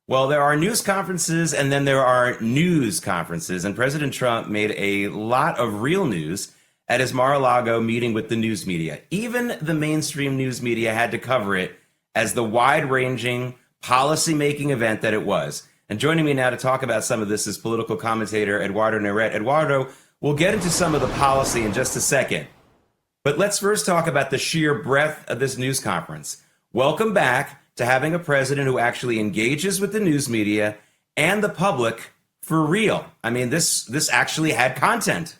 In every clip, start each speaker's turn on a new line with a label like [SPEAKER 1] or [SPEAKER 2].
[SPEAKER 1] Well, there are news conferences and then there are news conferences. And President Trump made a lot of real news at his Mar-A-Lago meeting with the news media. Even the mainstream news media had to cover it as the wide-ranging, policy-making event that it was. And joining me now to talk about some of this is political commentator Eduardo Naret. Eduardo, we'll get into some of the policy in just a second. But let's first talk about the sheer breadth of this news conference. Welcome back to having a president who actually engages with the news media and the public for real. I mean, this actually had content.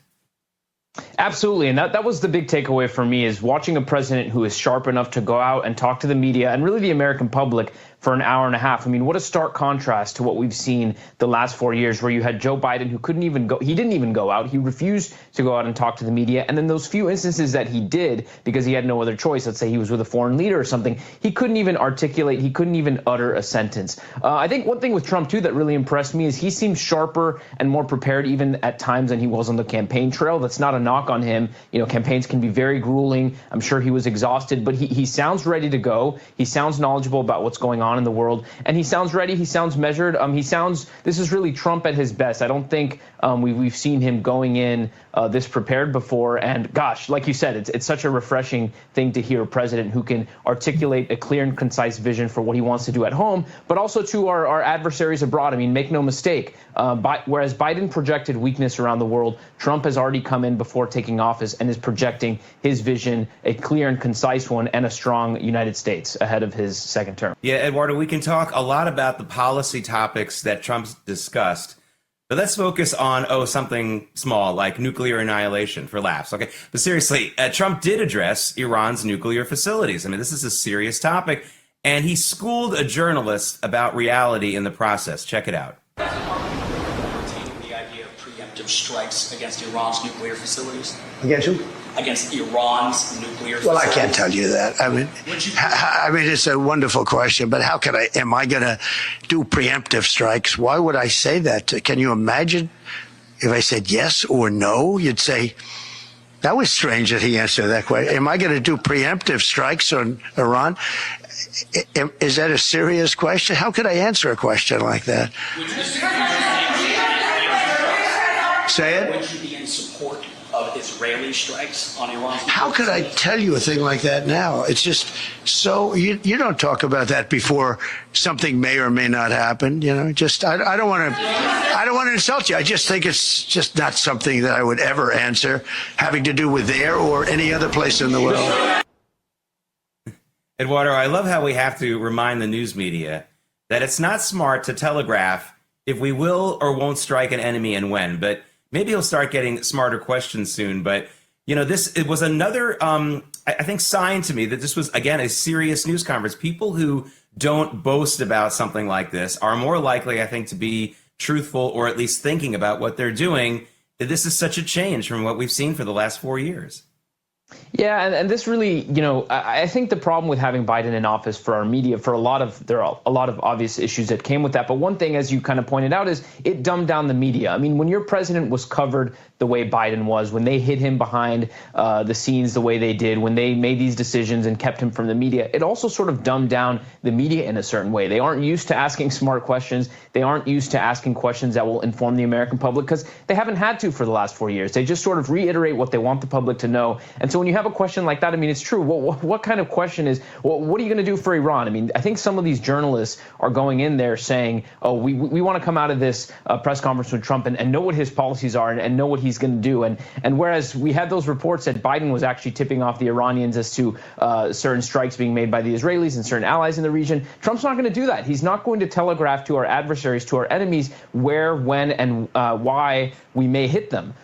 [SPEAKER 2] Absolutely. And that was the big takeaway for me, is watching a president who is sharp enough to go out and talk to the media and really the American public for an hour and a half. I mean, what a stark contrast to what we've seen the last 4 years, where you had Joe Biden, who couldn't even go. He didn't even go out. He refused to go out and talk to the media. And then those few instances that he did, because he had no other choice, let's say he was with a foreign leader or something, he couldn't even articulate. He couldn't even utter a sentence. I think one thing with Trump, too, that really impressed me is he seems sharper and more prepared even at times than he was on the campaign trail. That's not a knock on him. You know, campaigns can be very grueling. I'm sure he was exhausted, but he sounds ready to go. He sounds knowledgeable about what's going on in the world. And he sounds ready. He sounds measured. This is really Trump at his best. I don't think we've seen him going in this prepared before. And gosh, like you said, it's such a refreshing thing to hear a president who can articulate a clear and concise vision for what he wants to do at home, but also to our adversaries abroad. I mean, make no mistake, whereas Biden projected weakness around the world, Trump has already come in before taking office and is projecting his vision, a clear and concise one, and a strong United States ahead of his second term.
[SPEAKER 1] Yeah, Eduardo, we can talk a lot about the policy topics that Trump's discussed, but let's focus on, something small like nuclear annihilation for laughs. Okay, but seriously, Trump did address Iran's nuclear facilities. I mean, this is a serious topic, and he schooled a journalist about reality in the process. Check it out.
[SPEAKER 3] The idea of preemptive strikes against Iran's nuclear facilities.
[SPEAKER 4] Against who?
[SPEAKER 3] Against Iran's nuclear facilities.
[SPEAKER 4] Well, I can't tell you that. I mean, it's a wonderful question, but am I going to do preemptive strikes? Why would I say that? Can you imagine if I said yes or no? You'd say, that was strange that he answered that question. Am I going to do preemptive strikes on Iran? Is that a serious question? How could I answer a question like that? Say it.
[SPEAKER 3] Would you be in support of Israeli strikes on Iran?
[SPEAKER 4] How could I tell you a thing like that now? It's just so you don't talk about that before something may or may not happen. You know, just I don't want to insult you. I just think it's just not something that I would ever answer having to do with there or any other place in the world.
[SPEAKER 1] Eduardo, I love how we have to remind the news media that it's not smart to telegraph if we will or won't strike an enemy and when, but maybe he'll start getting smarter questions soon. But, you know, it was another, I think, sign to me that this was, again, a serious news conference. People who don't boast about something like this are more likely, I think, to be truthful or at least thinking about what they're doing. This is such a change from what we've seen for the last 4 years.
[SPEAKER 2] Yeah, and this really, I think the problem with having Biden in office for our media, there are a lot of obvious issues that came with that. But one thing, as you kind of pointed out, is it dumbed down the media. I mean, when your president was covered the way Biden was, when they hid him behind the scenes the way they did, when they made these decisions and kept him from the media, it also sort of dumbed down the media in a certain way. They aren't used to asking smart questions. They aren't used to asking questions that will inform the American public because they haven't had to for the last 4 years. They just sort of reiterate what they want the public to know. And so when you have a question like that, I mean, it's true. What kind of question is, what are you going to do for Iran? I mean, I think some of these journalists are going in there saying, we want to come out of this press conference with Trump and know what his policies are and know what he's going to do. And whereas we had those reports that Biden was actually tipping off the Iranians as to certain strikes being made by the Israelis and certain allies in the region, Trump's not going to do that. He's not going to telegraph to our adversaries, to our enemies, where, when, and why we may hit them.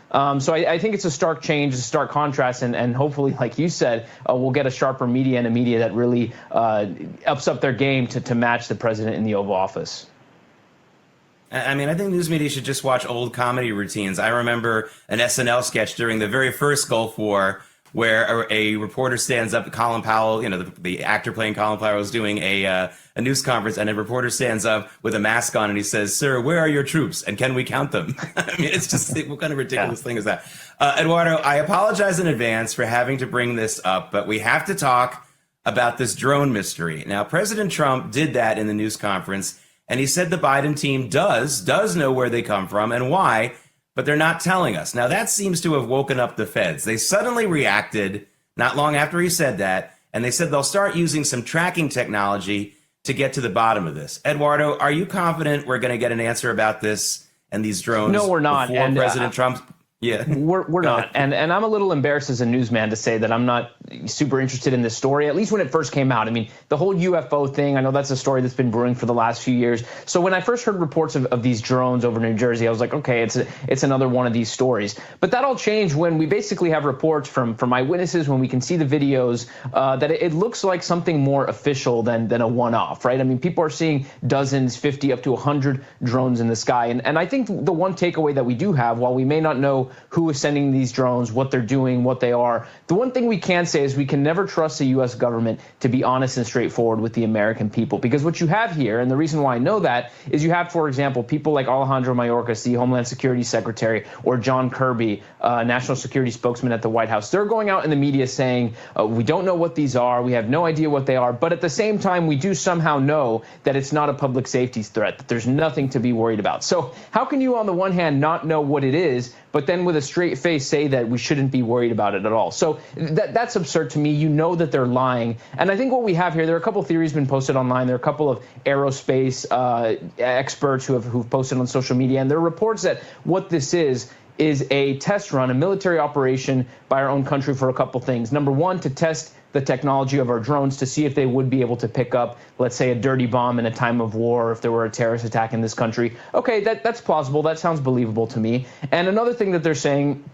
[SPEAKER 2] So I think it's a stark change, a stark contrast, and hopefully, like you said, we'll get a sharper media and a media that really ups up their game to match the president in the Oval Office.
[SPEAKER 1] I mean, I think news media should just watch old comedy routines. I remember an SNL sketch during the very first Gulf War where a reporter stands up, Colin Powell, the actor playing Colin Powell was doing a news conference, and a reporter stands up with a mask on and he says, "Sir, where are your troops? And can we count them?" I mean, it's just, what kind of ridiculous thing is that? Eduardo, I apologize in advance for having to bring this up, but we have to talk about this drone mystery. Now, President Trump did that in the news conference, And he said the Biden team does know where they come from and why, but they're not telling us. Now, that seems to have woken up the feds. They suddenly reacted not long after he said that, and they said they'll start using some tracking technology to get to the bottom of this. Eduardo, are you confident we're going to get an answer about this and these drones?
[SPEAKER 2] No, we're not.
[SPEAKER 1] Before
[SPEAKER 2] And
[SPEAKER 1] President Trump? Yeah,
[SPEAKER 2] we're not. And I'm a little embarrassed as a newsman to say that I'm not super interested in this story, at least when it first came out. I mean, the whole UFO thing, I know that's a story that's been brewing for the last few years. So when I first heard reports of these drones over New Jersey, I was like, okay, it's another one of these stories. But that all changed when we basically have reports from eyewitnesses, when we can see the videos, that it looks like something more official than a one-off, right? I mean, people are seeing dozens, 50, up to 100 drones in the sky. And I think the one takeaway that we do have, while we may not know who is sending these drones, what they're doing, what they are, the one thing we can say is we can never trust the U.S. government to be honest and straightforward with the American people. Because what you have here, and the reason why I know that, is you have, for example, people like Alejandro Mayorkas, the Homeland Security Secretary, or John Kirby, national security spokesman at the White House. They're going out in the media saying, we don't know what these are, we have no idea what they are, but at the same time, we do somehow know that it's not a public safety threat, that there's nothing to be worried about. So how can you, on the one hand, not know what it is, but then with a straight face say that we shouldn't be worried about it at all? So that's absurd to me. You know that they're lying. And I think what we have here, there are a couple of theories been posted online. There are a couple of aerospace experts who've posted on social media. And there are reports that what this is a test run, a military operation by our own country for a couple things. Number one, to test the technology of our drones to see if they would be able to pick up, let's say, a dirty bomb in a time of war, if there were a terrorist attack in this country. Okay, that's plausible. That sounds believable to me. And another thing that they're saying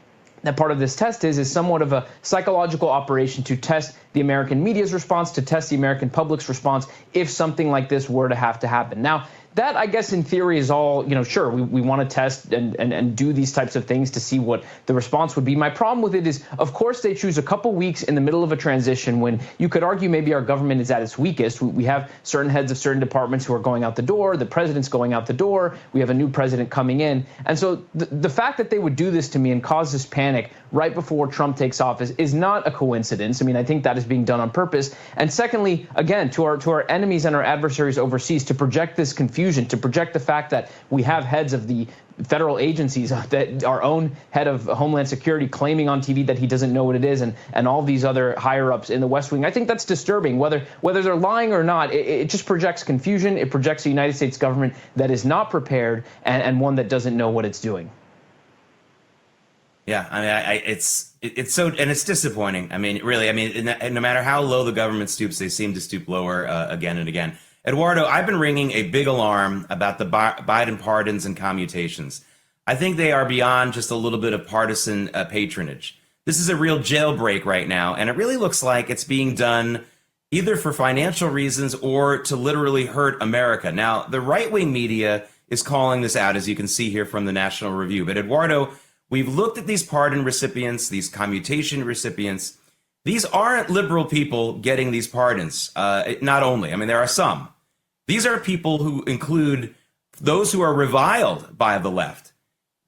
[SPEAKER 2] that part of this test is somewhat of a psychological operation to test the American media's response, to test the American public's response if something like this were to have to happen. Now, that, I guess, in theory is all, sure, we want to test and do these types of things to see what the response would be. My problem with it is, of course, they choose a couple weeks in the middle of a transition when you could argue maybe our government is at its weakest. We have certain heads of certain departments who are going out the door. The president's going out the door. We have a new president coming in. And so the fact that they would do this to me and cause this panic right before Trump takes office is not a coincidence. I mean, I think that is being done on purpose. And secondly, again, to our enemies and our adversaries overseas, to project this confusion, to project the fact that we have heads of the federal agencies, that our own head of Homeland Security claiming on TV that he doesn't know what it is, and all these other higher-ups in the West Wing. I think that's disturbing. Whether they're lying or not, it just projects confusion. It projects a United States government that is not prepared and one that doesn't know what it's doing.
[SPEAKER 1] Yeah, I mean, it's so, and it's disappointing. I mean, really, I mean, no matter how low the government stoops, they seem to stoop lower again and again. Eduardo, I've been ringing a big alarm about the Biden pardons and commutations. I think they are beyond just a little bit of partisan patronage. This is a real jailbreak right now, and it really looks like it's being done either for financial reasons or to literally hurt America. Now, the right-wing media is calling this out, as you can see here from the National Review. But Eduardo, we've looked at these pardon recipients, these commutation recipients. These aren't liberal people getting these pardons. Not only, I mean, there are some. These are people who include those who are reviled by the left,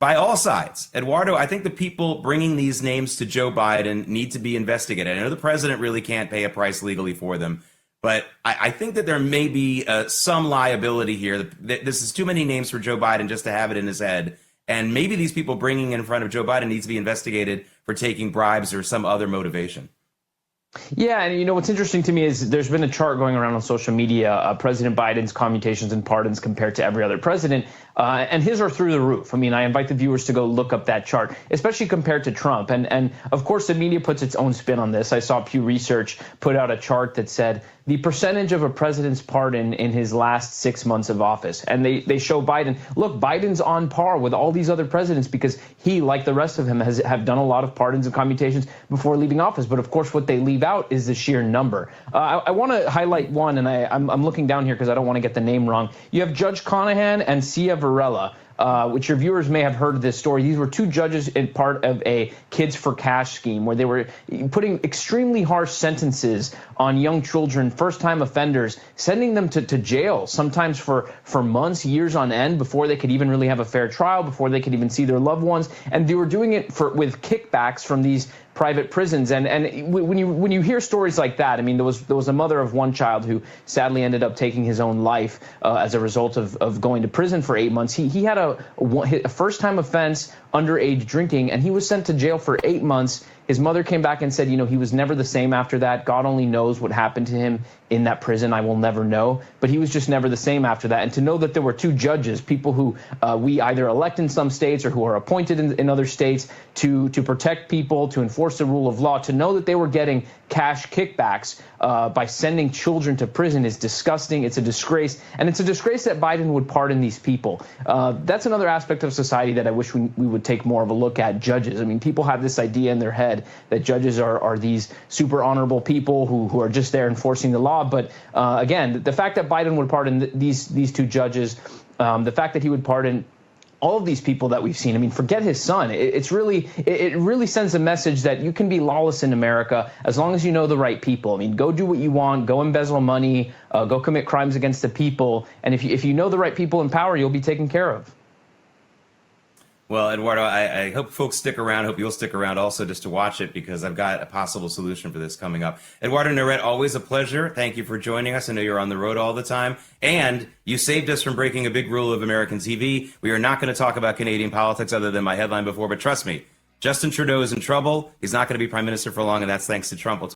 [SPEAKER 1] by all sides. Eduardo, I think the people bringing these names to Joe Biden need to be investigated. I know the president really can't pay a price legally for them, but I think that there may be some liability here. This is too many names for Joe Biden just to have it in his head. And maybe these people bringing in front of Joe Biden needs to be investigated for taking bribes or some other motivation.
[SPEAKER 2] Yeah, and what's interesting to me is there's been a chart going around on social media, President Biden's commutations and pardons compared to every other president, and his are through the roof. I mean, I invite the viewers to go look up that chart, especially compared to Trump. And of course, the media puts its own spin on this. I saw Pew Research put out a chart that said the percentage of a president's pardon in his last 6 months of office. And they show Biden, look, Biden's on par with all these other presidents because he, like the rest of them, have done a lot of pardons and commutations before leaving office. But of course, what they leave out is the sheer number. I want to highlight one, and I'm looking down here because I don't want to get the name wrong. You have Judge Conahan and Sia Varela, which your viewers may have heard of this story. These were two judges in part of a Kids for Cash scheme where they were putting extremely harsh sentences on young children, first-time offenders, sending them to jail, sometimes for months, years on end, before they could even really have a fair trial, before they could even see their loved ones. And they were doing it with kickbacks from these private prisons. And when you hear stories like that, I mean, there was a mother of one child who sadly ended up taking his own life as a result of going to prison for 8 months. He had a first-time offense, underage drinking, and he was sent to jail for 8 months. His mother came back and said, you know, he was never the same after that. God only knows what happened to him in that prison. I will never know. But he was just never the same after that. And to know that there were two judges, people who we either elect in some states or who are appointed in other states to protect people, to enforce the rule of law, to know that they were getting cash kickbacks by sending children to prison is disgusting. It's a disgrace. And it's a disgrace that Biden would pardon these people. That's another aspect of society that I wish we would take more of a look at. Judges. I mean, people have this idea in their head that judges are these super honorable people who are just there enforcing the law. But again, the fact that Biden would pardon these two judges, the fact that he would pardon all of these people that we've seen, I mean, forget his son. It really sends a message that you can be lawless in America as long as you know the right people. I mean, go do what you want, go embezzle money, go commit crimes against the people. And if you know the right people in power, you'll be taken care of.
[SPEAKER 1] Well, Eduardo, I hope folks stick around. I hope you'll stick around also just to watch it, because I've got a possible solution for this coming up. Eduardo Naret, always a pleasure. Thank you for joining us. I know you're on the road all the time. And you saved us from breaking a big rule of American TV. We are not going to talk about Canadian politics other than my headline before, but trust me, Justin Trudeau is in trouble. He's not going to be prime minister for long, and that's thanks to Trump. We'll